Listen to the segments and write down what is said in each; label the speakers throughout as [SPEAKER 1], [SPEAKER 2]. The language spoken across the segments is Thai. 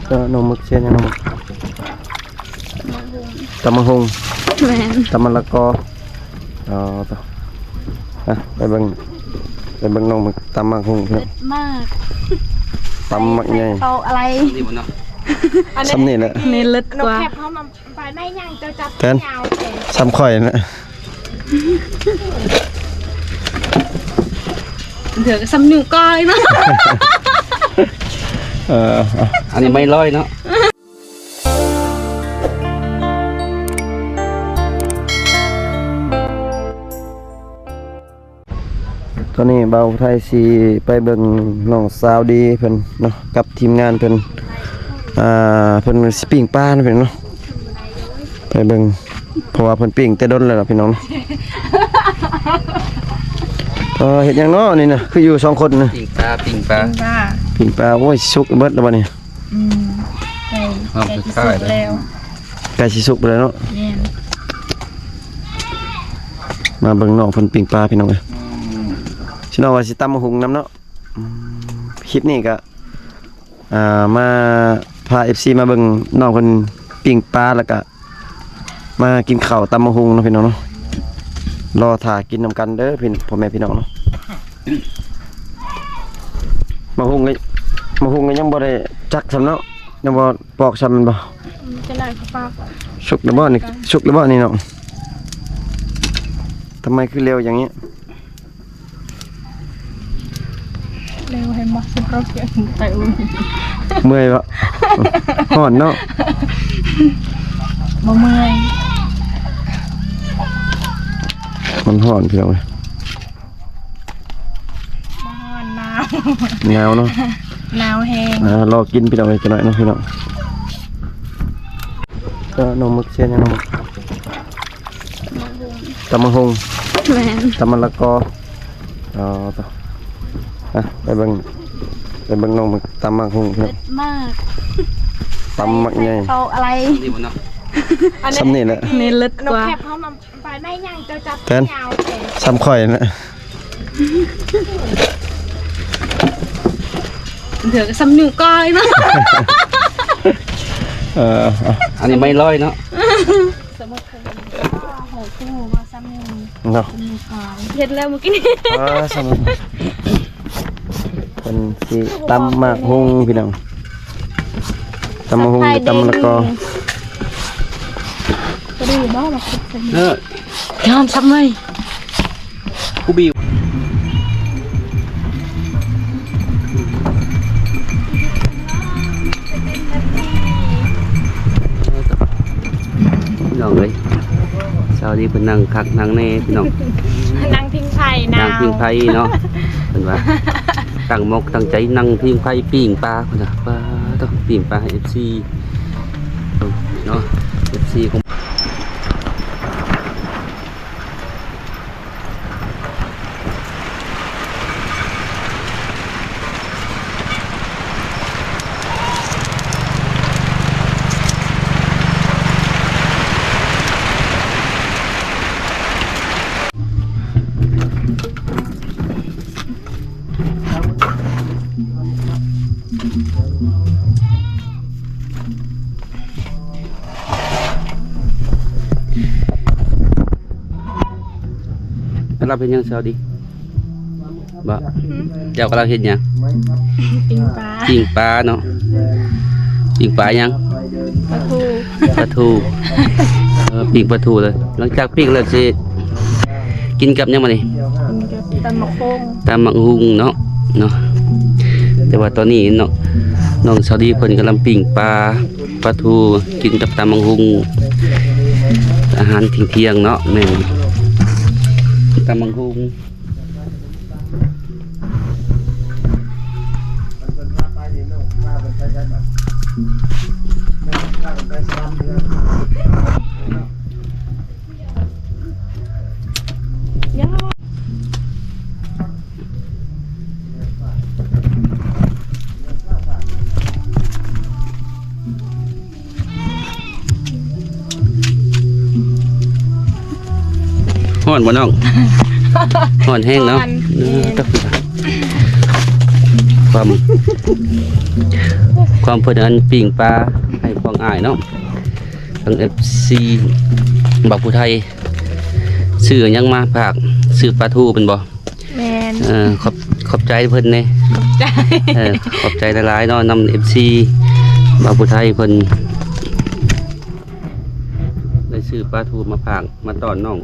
[SPEAKER 1] ก็นมมึกเชียนยังนมมึกตำมะฮุงตำมะละกอต่อไปเบิ่งนมมึกตำมะฮุงครับ
[SPEAKER 2] มาก
[SPEAKER 1] ตำมะใหญ่
[SPEAKER 2] เอาอะไร
[SPEAKER 1] ซ้ำนี่แหละ
[SPEAKER 2] นี่เลิศกว่า
[SPEAKER 3] แคบเขามาไปไม่ยังจะจับยาว
[SPEAKER 1] ซ้ำข่อยนะ
[SPEAKER 2] เดี๋ยวซ้ำนิ้วก้อยนะ
[SPEAKER 4] อันนี้ไม่ร้อยเนาะ
[SPEAKER 1] ตอนนี้เบาไทยสีไปเบิ่งน้องสาวดีเพิ่นเนาะกับทีมงานเพิ่นเพิ่นสิปิ้งปลาเพิ่นเนาะไปเบิ่งเพราะว่าเพิ่นปิ้งแต่ดนแล้วล่ะพี่น้องเฮ็ดหยังเนาะนี่น่ะคืออยู่2คนน่ะ
[SPEAKER 4] ปิ้งปลาปิ้ง
[SPEAKER 1] ปลาโอ้ยสุกเบิดแล้วบัดนี้
[SPEAKER 2] ใกล้สุกแล้ว
[SPEAKER 1] ใกล้สิสุกแล้วเนาะมาเบิ่งน้องเพิ่นปิ้งปลาพี่น้องเอ้ยสิน้องว่าสิตำมะฮุงนำเนาะคลิปนี้ก็มาพา FC มาเบิ่งน้องเพิ่นปิ้งปลาแล้วก็มากินข้าวตำมะฮุงเนาะพี่น้องเนาะรอถ่ากินนำกันเด้อพี่พ่อแม่พี่น้องเนาะมะฮุงก็ยังบ่ได้จักซำเนาะยังบ่ปอกซำมันบ่
[SPEAKER 3] จะได้ปลา
[SPEAKER 1] สุกแล้วบ่นี่เนาะทำไมคือเร็วอย่างนี้
[SPEAKER 3] เร็วให้มาสุกเราเกี่ยไปอุ่น
[SPEAKER 1] เมื่อยบ่ฮ้อนเนาะ
[SPEAKER 3] บ่เมื่อย
[SPEAKER 1] มันฮ้อนพี่น้องเอ้ย
[SPEAKER 3] บ่ฮ้อนหน
[SPEAKER 1] าวเนาะ
[SPEAKER 3] หนาวแห้ง
[SPEAKER 1] รอกินพี่น้องจังหน่อยเนาะพี่น้องก็นมมึกเชียนยังนมมึกตำมะฮุงตำมะละกอต่อไปเบิ่งนมมึกตำมะฮุงครับ
[SPEAKER 2] มาก
[SPEAKER 1] ตำมะใหญ่
[SPEAKER 2] เอาอะไร
[SPEAKER 1] ซ้ำนี่แหละ
[SPEAKER 2] นี่เลิศกว่า
[SPEAKER 3] แคบเขามาไปไม่ยังจะจับยาว
[SPEAKER 1] ซ้ำข่อยนะ
[SPEAKER 2] เดี๋ยวซ้ำนิ้วก้อยนะ
[SPEAKER 4] อันนี้ไม่ร้อยเนาะ
[SPEAKER 1] เนาะ
[SPEAKER 2] เห็นแล้วเมื่อกี้
[SPEAKER 1] ซ้ำเป็นสีตำมะฮุงพี่น้องตำมะฮุงตำมะละกอ
[SPEAKER 2] ยอมซ้ำเลย
[SPEAKER 4] กูบิวน้องเลยเช้านี้เป็นนั่งคักนั่งแน่พี่น้อง
[SPEAKER 3] นั่งพิงไผ่
[SPEAKER 4] นั่งพิงไผ่เนาะเป็นว่าตั้งมกตั้งใจนั่งพิงไผ่ปิ้งปลาคนละปลาต้องปิ้งปลาให้ FC เนาะ FC ของเราเป็นยังเช้าดีบ่เจ้ากำลังเห็นยังปิ้งปลาเนาะปิ้งปลายังปลาทูปิ้งปลาทูเลยหลังจากปิ้งแล้วสิกินกับยังมาดิ
[SPEAKER 3] ตำมะ
[SPEAKER 4] ฮุงเนาะแต่ว่าตอนนี้เนาะน้องเช้าดีเพิ่นกำลังปิ้งปลาทูกินกับตำมะฮุงอาหารเที่ยงเนาะแม่ตำมะฮุง ฮ้อนบ่น้องฮ้อนแห้งเนาะ ความเพิ่นอันปิ่งปลาให้ของอ้ายเนาะทั้ง FC บักผู้ไทยซื้อหยังมาฝากซื้อปลาทูเป็นบ่
[SPEAKER 3] แมน
[SPEAKER 4] ขอบใจเพิ่นแน่
[SPEAKER 3] ใจ
[SPEAKER 4] ขอบใจหลายๆเนาะนำ FC บักผู้ไทยเพิ่นได้ซื้อปลาทูมาฝากมาต้อนน้อง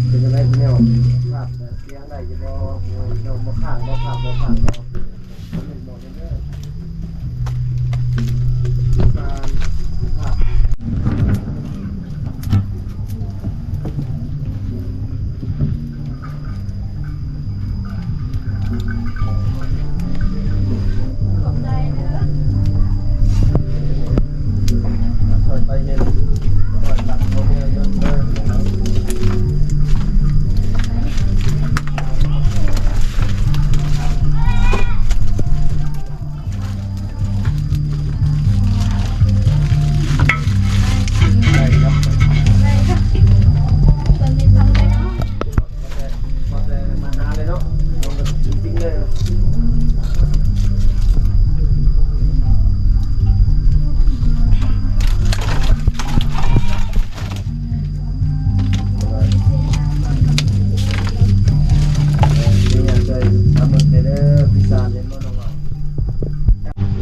[SPEAKER 1] เป็นอะไรพี่น้องภาพเสียงได้จะบ่บ่ข้างบ่ภาพบ่ข้างบ่มันบ่เด้อการภาพไปเห็นก่อนตัดเอาเงินเด้อ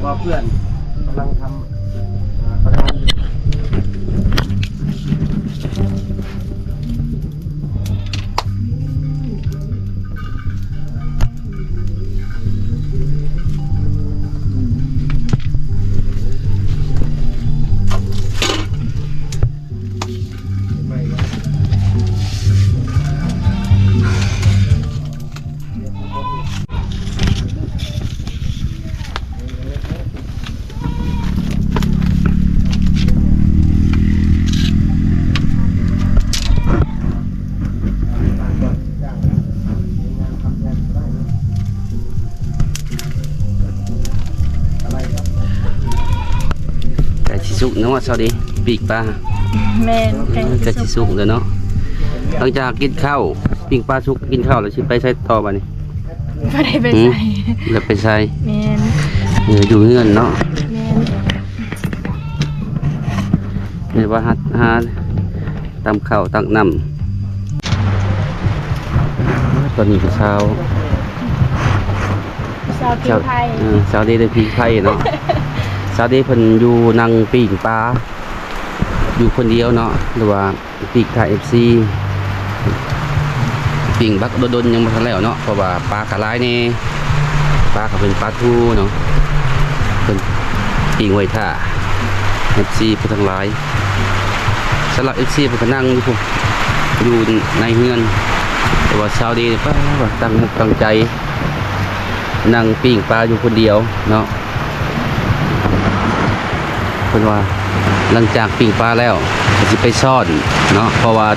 [SPEAKER 1] ว่าเพื่อนกำลังทำประธาน
[SPEAKER 4] สุกเนาะสวัสดีปีกปลา
[SPEAKER 3] แมนไก่
[SPEAKER 4] กะสิสุกเลยเนาะหลังจากกินข้าวปีกปลาสุกกินข้าวแล้วสิไปใส่ต่อบ่นี่
[SPEAKER 3] ไม่ได้ไปใส่
[SPEAKER 4] แล้วไปใส่
[SPEAKER 3] แมน
[SPEAKER 4] อยู่เฮือนเนาะ
[SPEAKER 3] แมน
[SPEAKER 4] เรียกว่าหาตำข้าวตักน้ำตอนนี้ก็เช้า
[SPEAKER 3] ซาวกินไทย
[SPEAKER 4] เช้าดีได้พิงไผ่เนาะเช้าดีเพิ่นอยู่นั่งปีกปลาอยู่คนเดียวเนาะหรือว่าปีกถ่าย FC ปิ่งบักโดนยังมาทันแล้วเนาะเพราะว่าปลากระไรนี่ปลาก็เป็นปลาทูเนาะเป็นปิ่งไว้ท่า FC เพิ่นทั้งหลายสำหรับ FC เพิ่นก็นั่งอยู่ในเฮือนแต่ว่าเช้าดีป้าว่าตั้งใจนั่งปิ่งปลาอยู่คนเดียวเนาะเพิ่นว่าหลังจากปิ่งปลาแล้วก็สิไปซ่อนเนาะเพราะว่า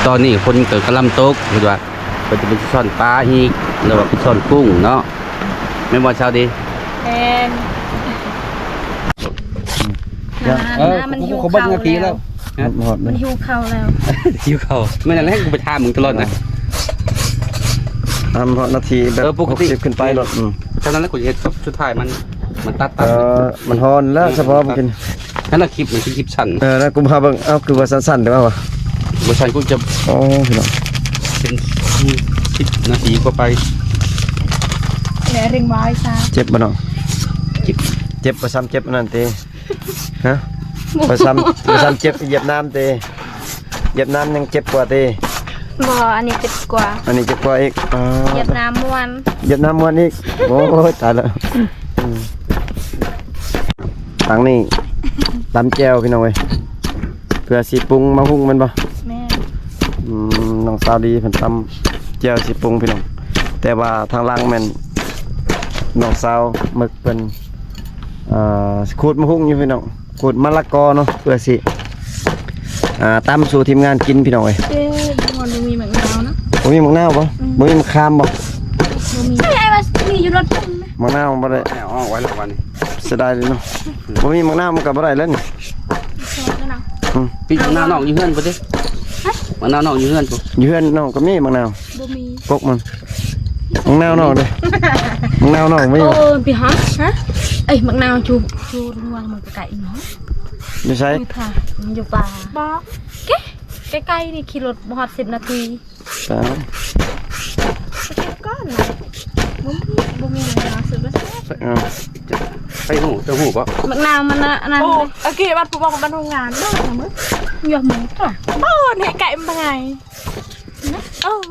[SPEAKER 4] ตอนนี้คนเกิดกระลำตกเพิ่นว่าเพิ่นจะไปซ่อนปลาอีกหรือว่าไปซ่อนกุ้งเนาะแม่นบ่เช้าดี
[SPEAKER 3] แมน
[SPEAKER 2] มันหิวข้าวแล้ว
[SPEAKER 1] หมด
[SPEAKER 2] มันหิวข้าวแล้ว
[SPEAKER 4] หิวข้าวแม่นอะไรกูไปถามมึงตลอดนะ
[SPEAKER 1] ทำเพราะนาทีแบบ
[SPEAKER 4] ปกติ
[SPEAKER 1] 60ขึ้นไปหรอก
[SPEAKER 4] ฉะนั้นแล้วกูจะเฮ็ดสุดท้ายมันตัด
[SPEAKER 1] มันฮอนแล้วเฉพาะมันกิน
[SPEAKER 4] นั่นน่ะคลิปมันคือคลิปสั้น
[SPEAKER 1] แล้วกูพาเบิ่งเอาคือว่าสั้นๆได้ป่าวะ
[SPEAKER 4] บ่สั้นกูจะ
[SPEAKER 1] โอ้พี่น้อง
[SPEAKER 4] เป็น10นาทีกว่าไป
[SPEAKER 3] แหนริงไว้ซา
[SPEAKER 1] เจ็บบ่น้อง
[SPEAKER 4] คลิป
[SPEAKER 1] เจ็บบ่ซ้ำเจ็บอันนั่นติฮะบ่ซ้ำเจ็บเหยียบน้ำติเหยียบน้ำยังเจ็บกว่าติ
[SPEAKER 2] บ่อันนี้เจ็บกว่า
[SPEAKER 1] อันนี้เจ็บกว่าอีก
[SPEAKER 2] เหยียบน้ำม่วน
[SPEAKER 1] เหยียบน้ำม้วนอีกโอ้ยตายแล้วตังนี่ตำแจ่วพี่น้องเว้ยเพื่อสิปรุงมาหุงมันบ่
[SPEAKER 3] แม่
[SPEAKER 1] น้องสาวดีเพิ่นตำแจ่วสิปรุงพี่น้องแต่ว่าทางล่างแม่นน้องสาวหมึกเพิ่นขูดมะฮุ่งอยู่พี่น้องขูดมะละกอเนาะเพื่อสิตำสู่ทีมงานกินพี่น้องเอ้ย
[SPEAKER 3] เอ๊ะมันมีเหมือนเราเนาะ
[SPEAKER 1] บ่มีมะนาวบ่บ่มีมะขามบ่
[SPEAKER 2] ใช่ไอ้ว่ามีอยู่รถพุ่งนะ
[SPEAKER 1] มะนาวบ่ได้
[SPEAKER 4] เอาไว้แล้ววันนี้
[SPEAKER 1] ใส่ สียดายเลยเนาะบ่มีมังนาวมันก็บ่ได้แล้วนี่
[SPEAKER 4] พี่มะนาวน้องอยู่เฮือนบ่ติมะนาวน้องอยู่เฮือนบ่
[SPEAKER 1] อยู่เฮือนน้องก็มีมังนาว
[SPEAKER 2] บ่มี
[SPEAKER 1] กกมันมังนาวน้องเด้มังนาวน้องไม่
[SPEAKER 2] โอ้
[SPEAKER 1] อยู่
[SPEAKER 2] พี่ฮะเอ้ยมักนาวจูระวังมันไก่เนาะ
[SPEAKER 1] อยู่ไส
[SPEAKER 2] อุ้ยค่ะมันอยู่ป่าบ่เก๊ใกล้ๆนี่ขี่รถบ่ฮอด10 นาที
[SPEAKER 1] สา
[SPEAKER 2] ก้อนน่ะบ่มีมักนาวซื้อบ่แซ่บ
[SPEAKER 1] อ่า
[SPEAKER 4] ไปหูเจ้าหูบ่
[SPEAKER 2] มักนาวมันน่ะอันนั้น
[SPEAKER 3] โอ้
[SPEAKER 2] เลย
[SPEAKER 3] โอเคบ้านผู้บอกบ้านโรงงานบ้านนะมึง
[SPEAKER 2] อย่าหมูจ้ะ
[SPEAKER 3] บ้านเนี่ยไก่มันไงเออ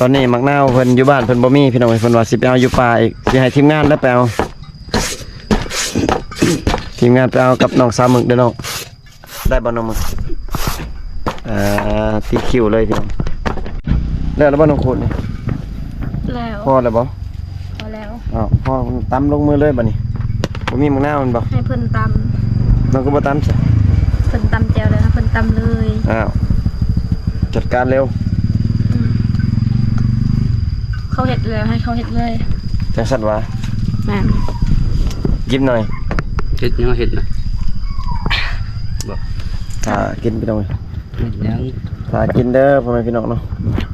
[SPEAKER 1] ตอนนี้มักนาวเพิ่นอยู่บ้านเพิ่นบ่มีพี่น้องเพิ่นว่าสิไปเอาอยู่ป่าอีกสิให้ทีมงานได้ไปเอา ทีมงานไปเอากับน้องสาวหมึกเด้อน้องได้บ่น้องหมึกติดคิวเลยพี่น้องแล้วบ่น้องโคตรนี่
[SPEAKER 2] แล้ว
[SPEAKER 1] พอแล้วบ่
[SPEAKER 2] พอแล้ว
[SPEAKER 1] อ้าวพอตำลงมือเลยบัดนี้บ่มีมักนาวมันบ่
[SPEAKER 2] ให้เพิ่นตำ
[SPEAKER 1] น้องก็บ่ตำซะ
[SPEAKER 2] เพิ่นตำแจ่วเลยนะเพิ่นตำเลย
[SPEAKER 1] อ้าวจัดการเร็ว
[SPEAKER 2] เขาเฮ็ดแล้วให้เขาเฮ็ดเลย
[SPEAKER 1] จังซั่นว่า
[SPEAKER 2] แม่น
[SPEAKER 1] ยิ้มหน่อย
[SPEAKER 4] เฮ็ดยังเฮ็ดน่ะบ่
[SPEAKER 1] ถ้ากินพี่น้อง
[SPEAKER 4] เฮ็ดยัง
[SPEAKER 1] ถ้ากินเด้อพ่อแม่พี่น้องเนาะ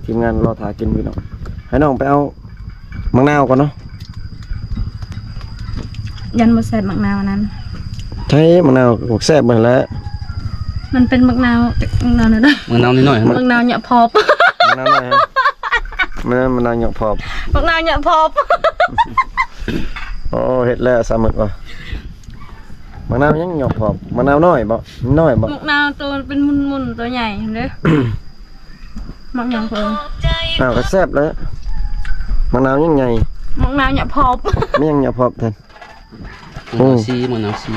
[SPEAKER 1] ทีมงานรอถ้ากินพี่น้องให้น้องไปเอามังนาวก่อนเนาะ
[SPEAKER 2] ยันบ่แซ่บมักนาวนั้น
[SPEAKER 1] ใช่มังนาวบอกแซ่บเหมือนแล้ว
[SPEAKER 2] มันเป็นมักนาวนั่นน่ะ
[SPEAKER 4] มะนาวนิดหน่อย
[SPEAKER 2] มักนาวเหยาะพอบ
[SPEAKER 1] มังนาวหน่อยฮะมันนาวหยอกพอบ
[SPEAKER 2] มักนาวเหยาะพอบ
[SPEAKER 1] โอ้เฮ็ดแล้วสามึกว่ะมังนาวยังหยอกพอบมังนาวน้อยบ่น้อยบ่
[SPEAKER 2] มักนาวตัวเป็นมุนๆตัวใหญ่เด้อ มักหยังเพิ่น
[SPEAKER 1] อ้าวก็แซ่บแล้วมังนาวยังใหญ่
[SPEAKER 2] มักนาวเหยาะพอบ
[SPEAKER 1] ไม่ยังหยอกพอบแทน
[SPEAKER 4] มะนาวซีมะนาวซี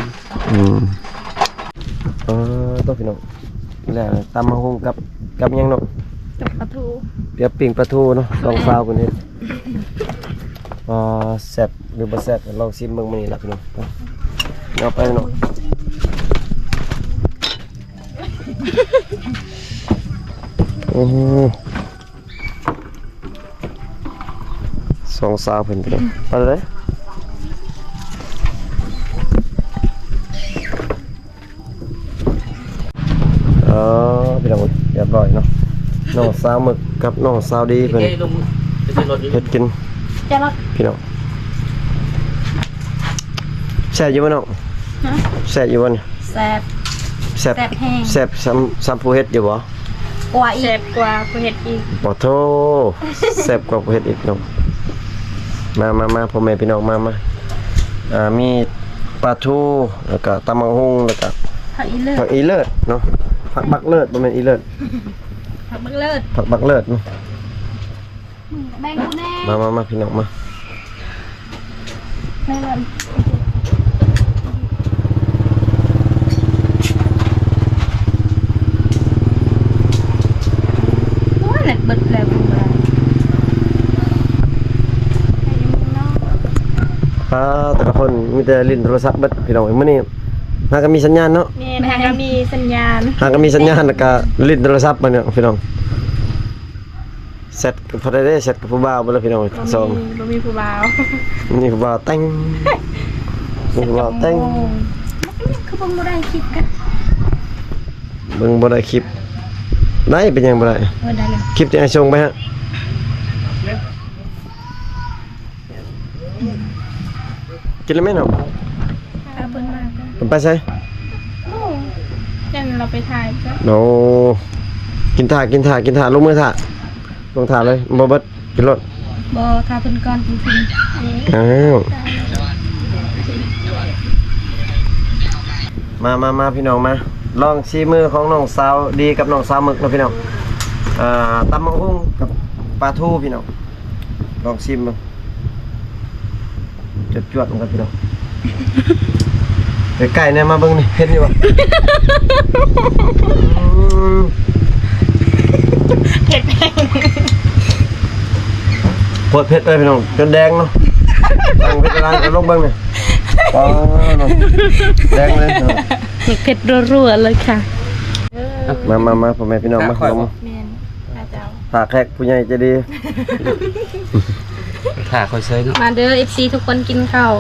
[SPEAKER 1] ตัวพี่น้องแล้วตำมะฮุงกับยังเนาะ
[SPEAKER 2] กับปลาทู
[SPEAKER 1] เปียกปิ่งปลาทูเนาะลองฟาวกันนิดแซ่บหรือบ่แซ่บลองชิมเบิ่งมื้อนี้ล่ะพี่น้องเอาไปเนาะโอ้โหสองสาวเพิ่นพี่น้องไปเลยพี่น้องเรียบร้อยเนาะน้องสาวหมึกกับน้องสาวดีเพิ่น
[SPEAKER 4] เฮ้ยลงไปรถอยู่
[SPEAKER 1] เฮ็ดกิน
[SPEAKER 2] จะรัก
[SPEAKER 1] พี่น้องแซ่บอยู่บ่น้อง
[SPEAKER 2] ฮะ
[SPEAKER 1] แซ่บอยู่บ่นี่
[SPEAKER 2] แซ่บ
[SPEAKER 1] แซ่บ
[SPEAKER 2] แซ่บแห้ง
[SPEAKER 1] แซ่บซ้ำผู้เฮ็ดอยู่บ่
[SPEAKER 2] กว่าอีกแซ่บกว่าผู้เฮ็ดอีก
[SPEAKER 1] บ่โทแซ่บกว่าผู้เฮ็ดอีกน้องมาพ่อแม่พี่น้องมามีปลาทูแล้วก็ตำบักหุ่งแล้วก็
[SPEAKER 2] ผักอีเลิศ
[SPEAKER 1] ผักอีเลิศเนาะผักบักเลิศบ่แม่นอีเลิศ
[SPEAKER 2] ผักบักเลิศ
[SPEAKER 1] ผักบักเลิศเนาะ
[SPEAKER 2] แบ่งกูแน่
[SPEAKER 1] มาพี่น้องมา
[SPEAKER 2] แม่เลยโอ้ยแหลกเบิดแล้วกูบ่ได้ให้อยู่มึงเนาะ
[SPEAKER 1] แต่ละคนมีแต่ลิ้นโทรศัพท์เบิดพี่น้องมื้อนี้หาก็มีสัญญาณเนาะ
[SPEAKER 2] แม่ก็มีสัญญาณ
[SPEAKER 1] หาก็มีสัญญาณแล้วก็ลิ้นโทรศัพท์มาเนี่ยพี่น้องเสร็จกับพอได้เสร็จกับผู้บ่าวบ่แล้วพี่น้องสอง
[SPEAKER 2] บ่มีผู้บ่าว
[SPEAKER 1] นี่ผู้บ่าวแต่งนี่ผู้บ่าวแต่ง
[SPEAKER 2] คือบ่ได้คิดกัน
[SPEAKER 1] เบิ่งบ่ได้คลิปได้เป็นหยังบ่ได้
[SPEAKER 2] ได้เลย
[SPEAKER 1] คลิปที่ให้ส่งไปฮะกินแล้วไหมเนาะ
[SPEAKER 2] เอาเพิ่นมากัน
[SPEAKER 1] เพิ่นไปไส
[SPEAKER 2] โอ้ยันเราไปถ่ายจ้ะ
[SPEAKER 1] โอ้กินท่าลงมือท่าลงท่าเลยบ่เบิดกินรถ
[SPEAKER 2] บ่ถ่ายเพิ่นก่อนจริง
[SPEAKER 1] อ้าวมาพี่น้องมาลองชี้มือของน้องสาวดีกับน้องสาวหมึกเนาะพี่น้องตำบักหุ่งกับปลาทูพี่น้องลองชิมมันจวดๆมันกันพี่น้องไก่เนี่ยมาเบิ่งนี่เผ็ดนี่บ่
[SPEAKER 2] เผ็ดแห้ง
[SPEAKER 1] โคตรเผ็ดเลยพี่น้องจนแดงเนาะตั้งเผ็ดร้านเอาลงเบิ่งนี่ปอเนาะแดงเลยเนาะ
[SPEAKER 2] เผ็ดรัวๆเลยค่ะ
[SPEAKER 1] มาพ่อแม่พี่น้องมาขนม
[SPEAKER 2] แม่นอาเจ้า
[SPEAKER 1] ฝากแขกผู้ใหญ่ใจะดี
[SPEAKER 4] ถ่าคอยเซยเนาะ
[SPEAKER 2] มาเด้อ FC ทุกคนกินข้าว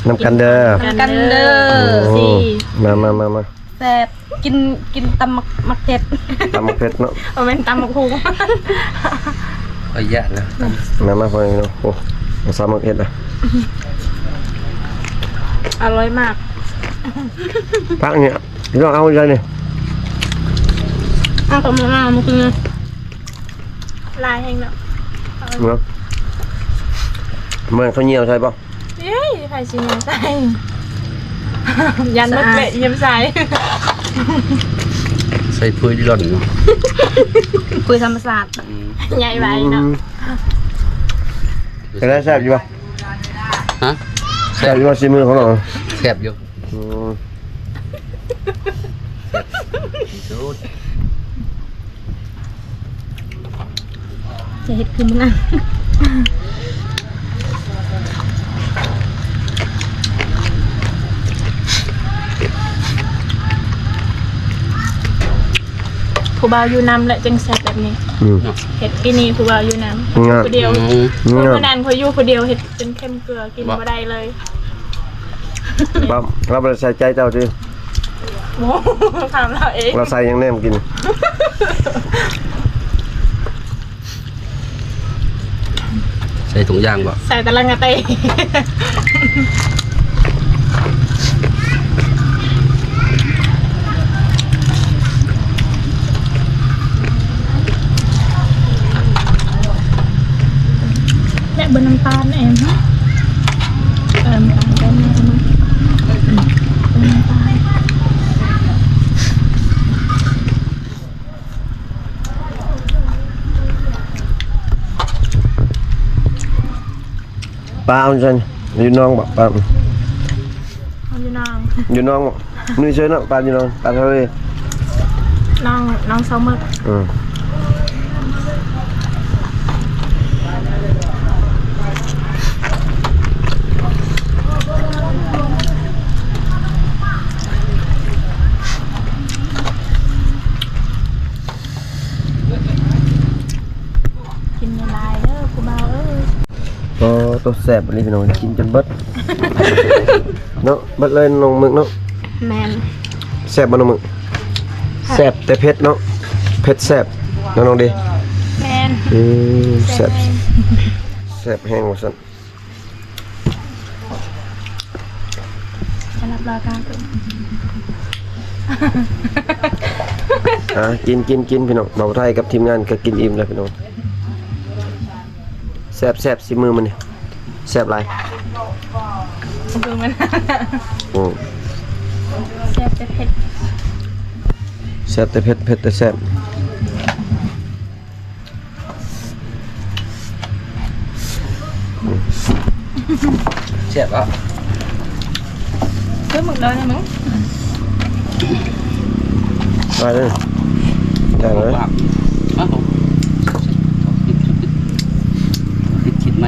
[SPEAKER 1] น้ำกันเด้อ
[SPEAKER 2] กันเด้อ
[SPEAKER 1] โอ้
[SPEAKER 2] สิ
[SPEAKER 1] มา
[SPEAKER 2] แซ่บกินตำมักเผ็ด
[SPEAKER 1] ตำมะเผ็ดเนาะ
[SPEAKER 2] เอาเป็นตำมักฮู
[SPEAKER 4] เอาแยะนะ
[SPEAKER 1] มาพอเนาะโอ้มาซ้ำมะเผ็ดอ่ะ
[SPEAKER 2] อร่อยมาก
[SPEAKER 1] พักเนี่ยพี่น้องเอาใจเนี่ย
[SPEAKER 2] อ้าวตำมักมันคือลายแห้งแล้ว
[SPEAKER 1] เนาะเหมือนข้าวเหนียวใช่ป่ะ
[SPEAKER 2] เย้ยใครชิมน้ำใส่ยันมดเปะเยี่ยมใส่
[SPEAKER 4] ใส่ถ้วยหล่นเนาะ
[SPEAKER 2] คุยธรรมศาสตร์ใหญ่ไว้เนาะ
[SPEAKER 1] จะได้แซ่บอยู่ป่ะ
[SPEAKER 4] ฮะ
[SPEAKER 1] แซ่บอยู่ป่ะซีมือของเรา
[SPEAKER 4] แซ่บอยู่
[SPEAKER 2] จะเห็ดคือมันอ่ะ ผู้บ่าวอยู่น้ำและจังแซ่บแบบนี้เห็ดปีนี้ผู้บ่าวอยู่น้ำผู้เดียวคนนั้นเขาอยู่ผู้เดียวเห็ดจนเข้มเกลือกินบ่ได้เลย
[SPEAKER 1] ปั๊บเราไปใส่ใจเจ้าดิ
[SPEAKER 2] โอ้ถามเราเอง
[SPEAKER 1] เราใส่ยังแนมกิน
[SPEAKER 4] ใส่ถุงยางบ่
[SPEAKER 2] ใส่ตะลังกะเตและบนน้ำตาลเองนะน้ำตาลได้ไหมน้ำตาล
[SPEAKER 1] ปลาเอาใจอยู่น้องบอกปลา
[SPEAKER 2] เอาอยู่น้อง
[SPEAKER 1] อยู่น้องบอกนุ่ยเชยเนาะปลาอยู่น้องปลาทะเล
[SPEAKER 2] น้องเซาหมึก กินในลายเด้อกูเบาเอ้ย
[SPEAKER 1] ก็ตัวแสบอันนี้พี่น้องกินจนเบิดเนาะเบิดเลยน้องมึกเนาะ
[SPEAKER 2] แมน
[SPEAKER 1] แสบบ่น้องมึกแสบแต่เผ็ดเนาะเผ็ดแสบน้องดิ
[SPEAKER 2] แมน
[SPEAKER 1] แสบแสบแห้งว่าซั่น
[SPEAKER 2] จะรับราคากัน
[SPEAKER 1] กินพี่น้องเบาไทยกับทีมงานก็กินอิ่มแล้วพี่น้องแสบสิมือมันนี่แสบหลาย
[SPEAKER 2] คือมัน
[SPEAKER 1] อือ
[SPEAKER 2] แซ่บแต่เผ็ด
[SPEAKER 1] แสบแต่เผ็ดแต่แสบ
[SPEAKER 4] แซ่บอ่ะ
[SPEAKER 2] เพื่อหมึกเลยนะมึง
[SPEAKER 1] ไปเลยได้เลย
[SPEAKER 4] อ้าวคิดไหม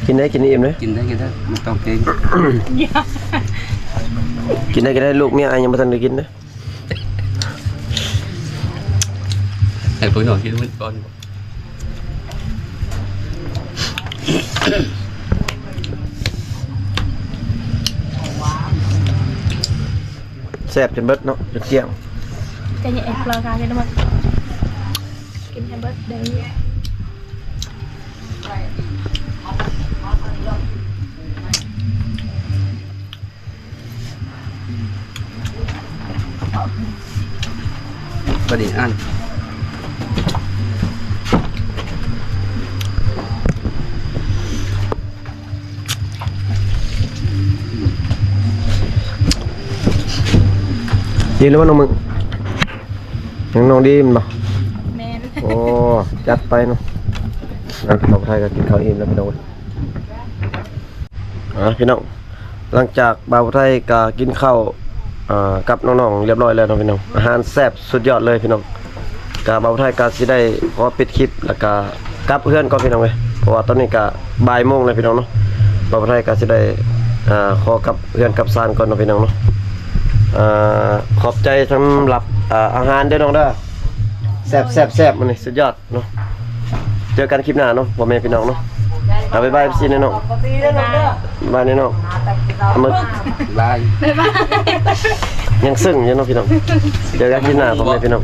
[SPEAKER 1] กินได้กินอิ่มเลย
[SPEAKER 4] กินได้ไม่ต้องเกรง
[SPEAKER 1] กินได้ลูกเมียยังบ่ทันได้กินนะ
[SPEAKER 4] ให้ผมหน่อยกินมันก่อน
[SPEAKER 1] แสบจนเบิดเนาะจนเกลี้ยง
[SPEAKER 2] จะแย่ราคากันหมดกินแฮมเบอร์เดย์
[SPEAKER 4] ประเดี๋ยวอัน
[SPEAKER 1] กินแล้วว่าน้องมึงยังน้องดีมันบ่
[SPEAKER 2] แมน
[SPEAKER 1] โอ้จัดไปเนาะเราไทยก็กินข้าวอิ่มแล้วพี่น้องพี่น้องหลังจากบ่าวไทยก็กินข้าวกับน้องๆเรียบร้อยแล้วเนาะพี่น้องอาหารแซ่บสุดยอดเลยพี่น้องก็บ่าวไทยก็สิได้ขอปิดคลิปแล้วก็กลับเพื่อนก่อนพี่น้องเว้ยเพราะว่าตอนนี้ก็บ่ายโมงแล้วพี่น้องเนาะบ่าวไทยก็สิได้ขอกลับเพื่อนกลับซานก่อนเนาะพี่น้องเนาะ ขอบใจสำหรับอาหารเด้อน้องเด้อแซ่บมันนี่สุดยอดเนาะเจอกันคลิปหน้าเนาะพ่อแม่พี่น้องเนาะเอาบ๊ายบาย FC เนาะบายเนาะเอามา
[SPEAKER 4] บาย
[SPEAKER 1] ยังซึ้งอยู่เนาะพี่น้องเจอกันคลิปหน้าพ่อแม่พี่น้อง